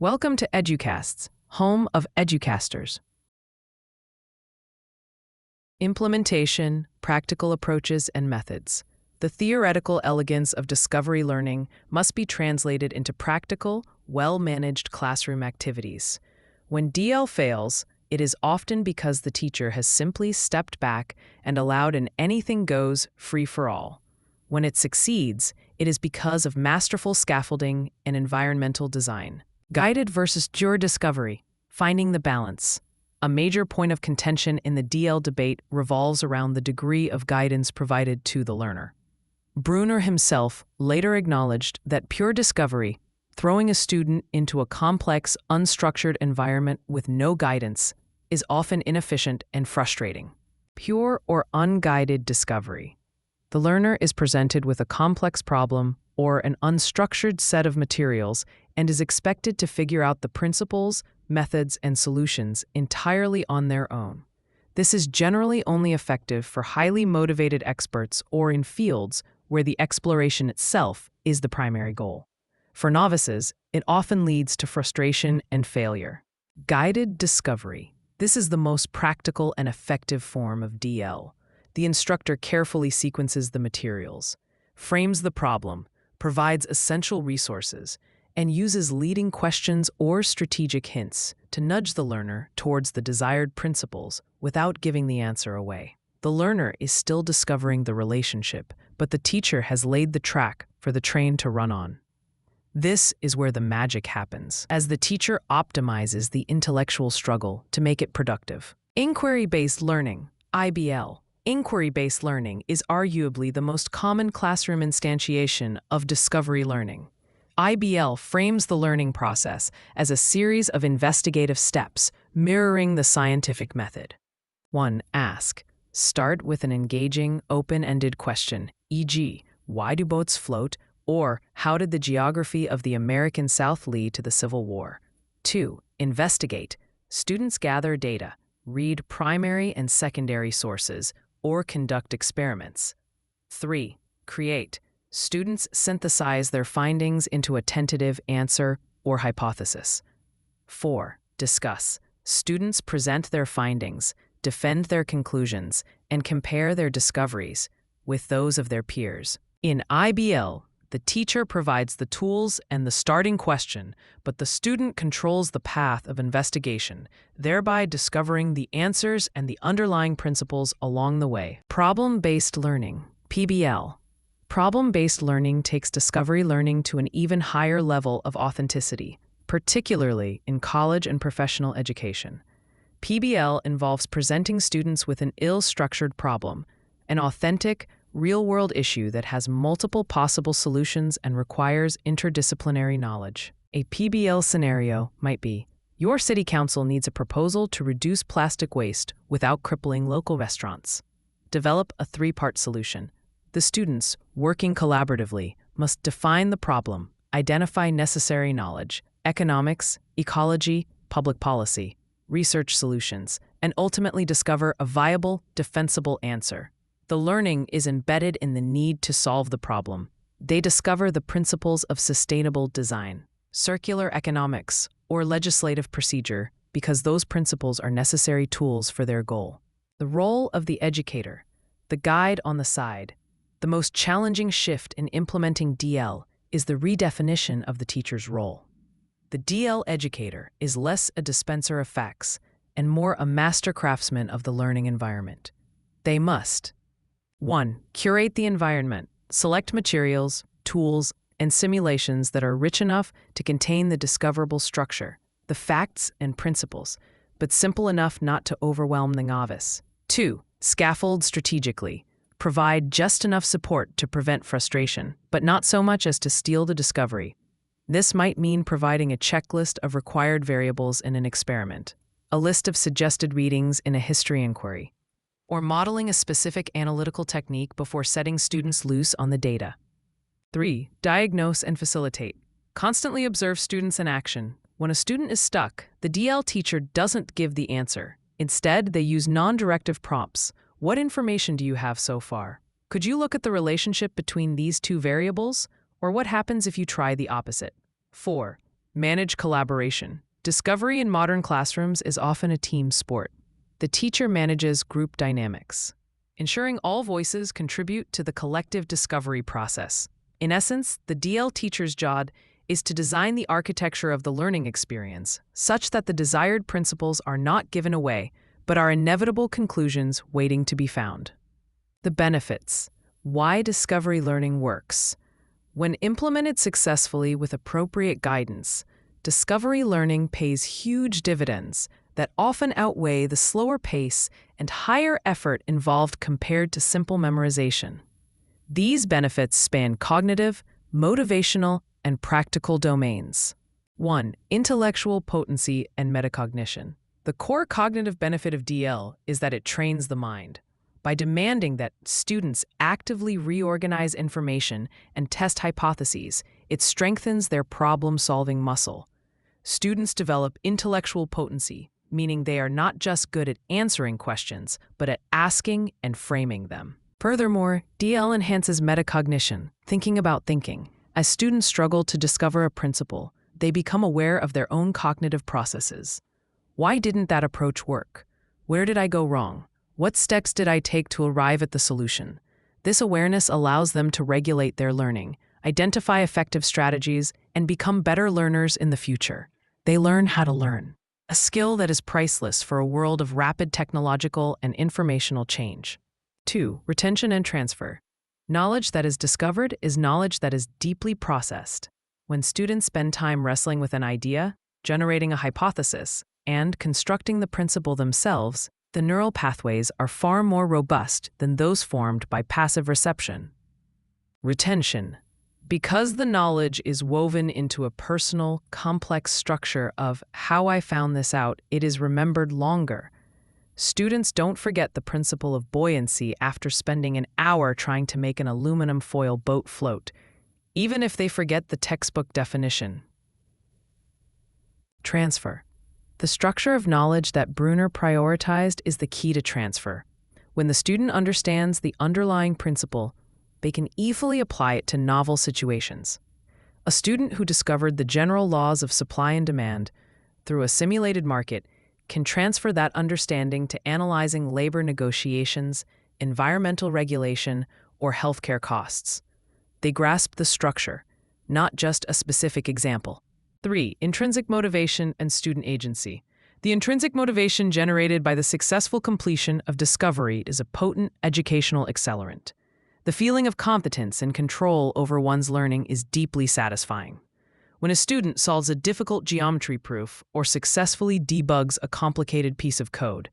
Welcome to EduCasts, home of EduCasters. Implementation, practical approaches, and methods. The theoretical elegance of discovery learning must be translated into practical, well-managed classroom activities. When DL fails, it is often because the teacher has simply stepped back and allowed an anything-goes free-for-all. When it succeeds, it is because of masterful scaffolding and environmental design. Guided versus pure discovery, finding the balance. A major point of contention in the DL debate revolves around the degree of guidance provided to the learner. Bruner himself later acknowledged that pure discovery, throwing a student into a complex, unstructured environment with no guidance, is often inefficient and frustrating. Pure or unguided discovery. The learner is presented with a complex problem or an unstructured set of materials and is expected to figure out the principles, methods, and solutions entirely on their own. This is generally only effective for highly motivated experts or in fields where the exploration itself is the primary goal. For novices, it often leads to frustration and failure. Guided discovery. This is the most practical and effective form of DL. The instructor carefully sequences the materials, frames the problem, provides essential resources, and uses leading questions or strategic hints to nudge the learner towards the desired principles without giving the answer away. The learner is still discovering the relationship, but the teacher has laid the track for the train to run on. This is where the magic happens, as the teacher optimizes the intellectual struggle to make it productive. Inquiry-based learning, IBL. Inquiry-based learning is arguably the most common classroom instantiation of discovery learning. IBL frames the learning process as a series of investigative steps mirroring the scientific method. 1. Ask. Start with an engaging, open-ended question, e.g., why do boats float, or how did the geography of the American South lead to the Civil War? 2. Investigate. Students gather data, read primary and secondary sources, or conduct experiments. 3. Create. Students synthesize their findings into a tentative answer or hypothesis. 4. Discuss. Students present their findings, defend their conclusions, and compare their discoveries with those of their peers. In IBL, the teacher provides the tools and the starting question, but the student controls the path of investigation, thereby discovering the answers and the underlying principles along the way. Problem-based learning, PBL. Problem-based learning takes discovery learning to an even higher level of authenticity, particularly in college and professional education. PBL involves presenting students with an ill-structured problem, an authentic, real-world issue that has multiple possible solutions and requires interdisciplinary knowledge. A PBL scenario might be, your city council needs a proposal to reduce plastic waste without crippling local restaurants. Develop a 3-part solution. The students, working collaboratively, must define the problem, identify necessary knowledge, economics, ecology, public policy, research solutions, and ultimately discover a viable, defensible answer. The learning is embedded in the need to solve the problem. They discover the principles of sustainable design, circular economics, or legislative procedure because those principles are necessary tools for their goal. The role of the educator, the guide on the side. The most challenging shift in implementing DL is the redefinition of the teacher's role. The DL educator is less a dispenser of facts and more a master craftsman of the learning environment. They must 1. Curate the environment. Select materials, tools, and simulations that are rich enough to contain the discoverable structure, the facts and principles, but simple enough not to overwhelm the novice. 2. Scaffold strategically. Provide just enough support to prevent frustration, but not so much as to steal the discovery. This might mean providing a checklist of required variables in an experiment, a list of suggested readings in a history inquiry, or modeling a specific analytical technique before setting students loose on the data. 3. Diagnose and facilitate. Constantly observe students in action. When a student is stuck, the DL teacher doesn't give the answer. Instead, they use non-directive prompts. What information do you have so far? Could you look at the relationship between these two variables? Or what happens if you try the opposite? 4. Manage collaboration. Discovery in modern classrooms is often a team sport. The teacher manages group dynamics, ensuring all voices contribute to the collective discovery process. In essence, the DL teacher's job is to design the architecture of the learning experience such that the desired principles are not given away, but are inevitable conclusions waiting to be found. The benefits. Why discovery learning works. When implemented successfully with appropriate guidance, discovery learning pays huge dividends that often outweigh the slower pace and higher effort involved compared to simple memorization. These benefits span cognitive, motivational, and practical domains. 1. Intellectual potency and metacognition. The core cognitive benefit of DL is that it trains the mind. By demanding that students actively reorganize information and test hypotheses, it strengthens their problem-solving muscle. Students develop intellectual potency, meaning they are not just good at answering questions, but at asking and framing them. Furthermore, DL enhances metacognition, thinking about thinking. As students struggle to discover a principle, they become aware of their own cognitive processes. Why didn't that approach work? Where did I go wrong? What steps did I take to arrive at the solution? This awareness allows them to regulate their learning, identify effective strategies, and become better learners in the future. They learn how to learn, a skill that is priceless for a world of rapid technological and informational change. 2. Retention and transfer. Knowledge that is discovered is knowledge that is deeply processed. When students spend time wrestling with an idea, generating a hypothesis, and constructing the principle themselves, the neural pathways are far more robust than those formed by passive reception. Retention. Because the knowledge is woven into a personal, complex structure of how I found this out, it is remembered longer. Students don't forget the principle of buoyancy after spending an hour trying to make an aluminum foil boat float, even if they forget the textbook definition. Transfer. The structure of knowledge that Bruner prioritized is the key to transfer. When the student understands the underlying principle, they can easily apply it to novel situations. A student who discovered the general laws of supply and demand through a simulated market can transfer that understanding to analyzing labor negotiations, environmental regulation, or healthcare costs. They grasp the structure, not just a specific example. 3. Intrinsic motivation and student agency. The intrinsic motivation generated by the successful completion of discovery is a potent educational accelerant. The feeling of competence and control over one's learning is deeply satisfying. When a student solves a difficult geometry proof or successfully debugs a complicated piece of code,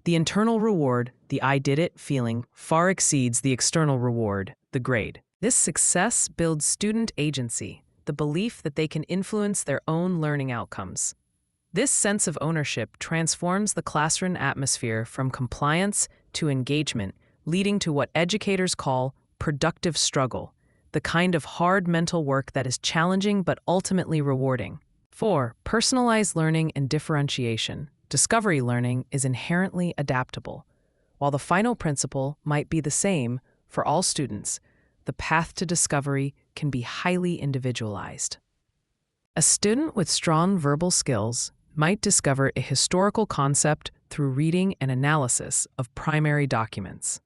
the internal reward, the I did it feeling, far exceeds the external reward, the grade. This success builds student agency, the belief that they can influence their own learning outcomes. This sense of ownership transforms the classroom atmosphere from compliance to engagement, leading to what educators call productive struggle, the kind of hard mental work that is challenging but ultimately rewarding. 4. Personalized learning and differentiation. Discovery learning is inherently adaptable. While the final principle might be the same for all students, the path to discovery can be highly individualized. A student with strong verbal skills might discover a historical concept through reading and analysis of primary documents.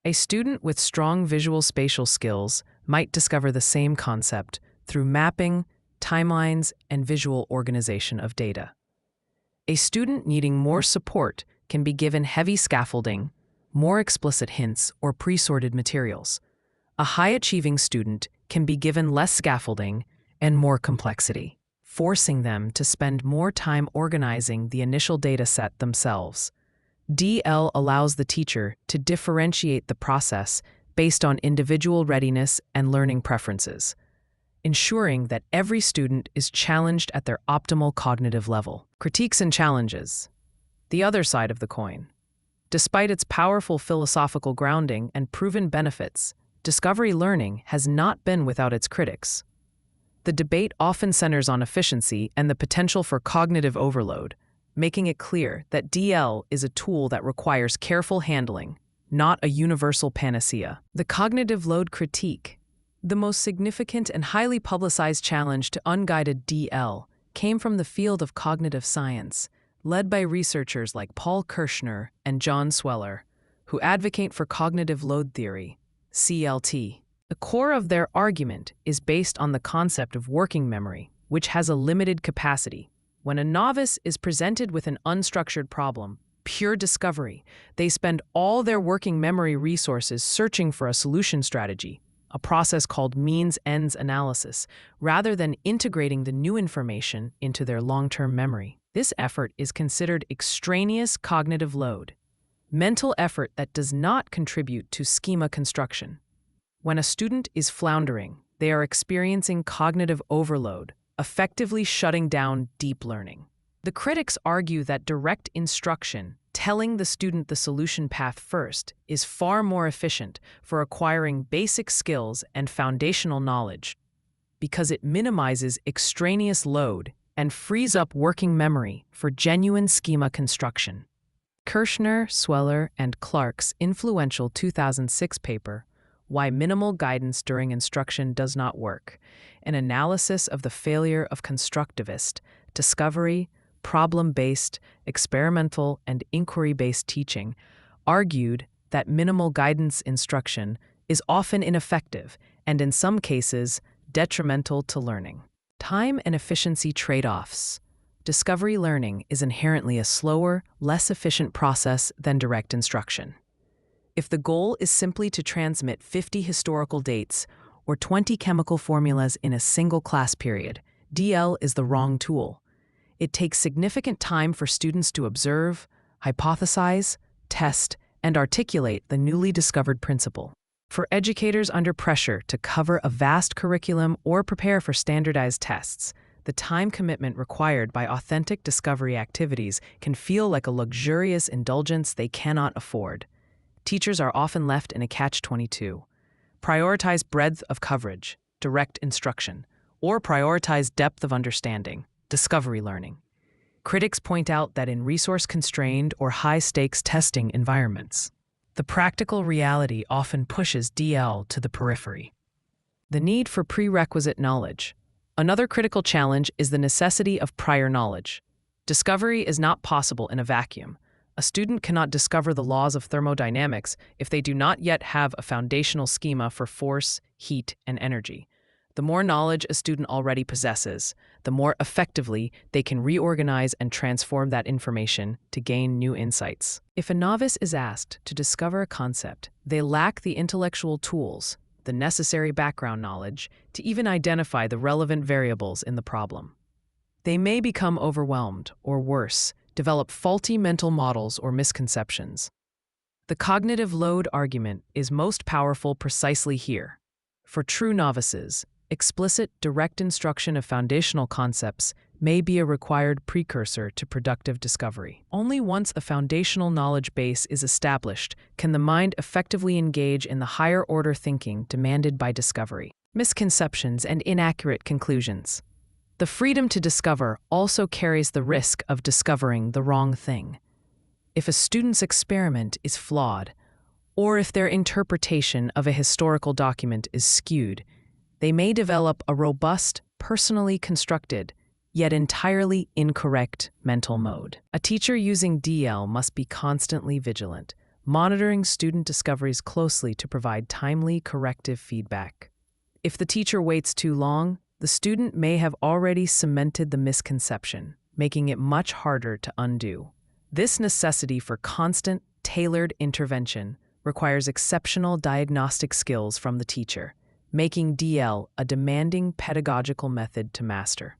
A student with strong visual spatial skills might discover the same concept through mapping, timelines, and visual organization of data. A student needing more support can be given heavy scaffolding, more explicit hints, or pre-sorted materials. A high-achieving student can be given less scaffolding and more complexity, forcing them to spend more time organizing the initial data set themselves. DL allows the teacher to differentiate the process based on individual readiness and learning preferences, ensuring that every student is challenged at their optimal cognitive level. Critiques and challenges. The other side of the coin. Despite its powerful philosophical grounding and proven benefits, discovery learning has not been without its critics. The debate often centers on efficiency and the potential for cognitive overload, making it clear that DL is a tool that requires careful handling, not a universal panacea. The cognitive load critique. The most significant and highly publicized challenge to unguided DL came from the field of cognitive science, led by researchers like Paul Kirschner and John Sweller, who advocate for cognitive load theory, CLT. The core of their argument is based on the concept of working memory, which has a limited capacity. When a novice is presented with an unstructured problem, pure discovery, they spend all their working memory resources searching for a solution strategy, a process called means-ends analysis, rather than integrating the new information into their long-term memory. This effort is considered extraneous cognitive load, mental effort that does not contribute to schema construction. When a student is floundering, they are experiencing cognitive overload, effectively shutting down deep learning. The critics argue that direct instruction, telling the student the solution path first, is far more efficient for acquiring basic skills and foundational knowledge because it minimizes extraneous load and frees up working memory for genuine schema construction. Kirschner, Sweller, and Clark's influential 2006 paper, Why Minimal Guidance During Instruction Does Not Work, an analysis of the failure of constructivist, discovery, problem-based, experimental, and inquiry-based teaching, argued that minimal guidance instruction is often ineffective and, in some cases, detrimental to learning. Time and efficiency trade-offs. Discovery learning is inherently a slower, less efficient process than direct instruction. If the goal is simply to transmit 50 historical dates or 20 chemical formulas in a single class period, DL is the wrong tool. It takes significant time for students to observe, hypothesize, test, and articulate the newly discovered principle. For educators under pressure to cover a vast curriculum or prepare for standardized tests, the time commitment required by authentic discovery activities can feel like a luxurious indulgence they cannot afford. Teachers are often left in a catch-22. Prioritize breadth of coverage, direct instruction, or prioritize depth of understanding, discovery learning. Critics point out that in resource-constrained or high-stakes testing environments, the practical reality often pushes DL to the periphery. The need for prerequisite knowledge. Another critical challenge is the necessity of prior knowledge. Discovery is not possible in a vacuum. A student cannot discover the laws of thermodynamics if they do not yet have a foundational schema for force, heat, and energy. The more knowledge a student already possesses, the more effectively they can reorganize and transform that information to gain new insights. If a novice is asked to discover a concept, they lack the intellectual tools, the necessary background knowledge, to even identify the relevant variables in the problem. They may become overwhelmed, or worse, develop faulty mental models or misconceptions. The cognitive load argument is most powerful precisely here. For true novices, explicit, direct instruction of foundational concepts may be a required precursor to productive discovery. Only once a foundational knowledge base is established can the mind effectively engage in the higher-order thinking demanded by discovery. Misconceptions and inaccurate conclusions. The freedom to discover also carries the risk of discovering the wrong thing. If a student's experiment is flawed, or if their interpretation of a historical document is skewed, they may develop a robust, personally constructed, yet entirely incorrect mental mode. A teacher using DL must be constantly vigilant, monitoring student discoveries closely to provide timely, corrective feedback. If the teacher waits too long, the student may have already cemented the misconception, making it much harder to undo. This necessity for constant, tailored intervention requires exceptional diagnostic skills from the teacher, making DL a demanding pedagogical method to master.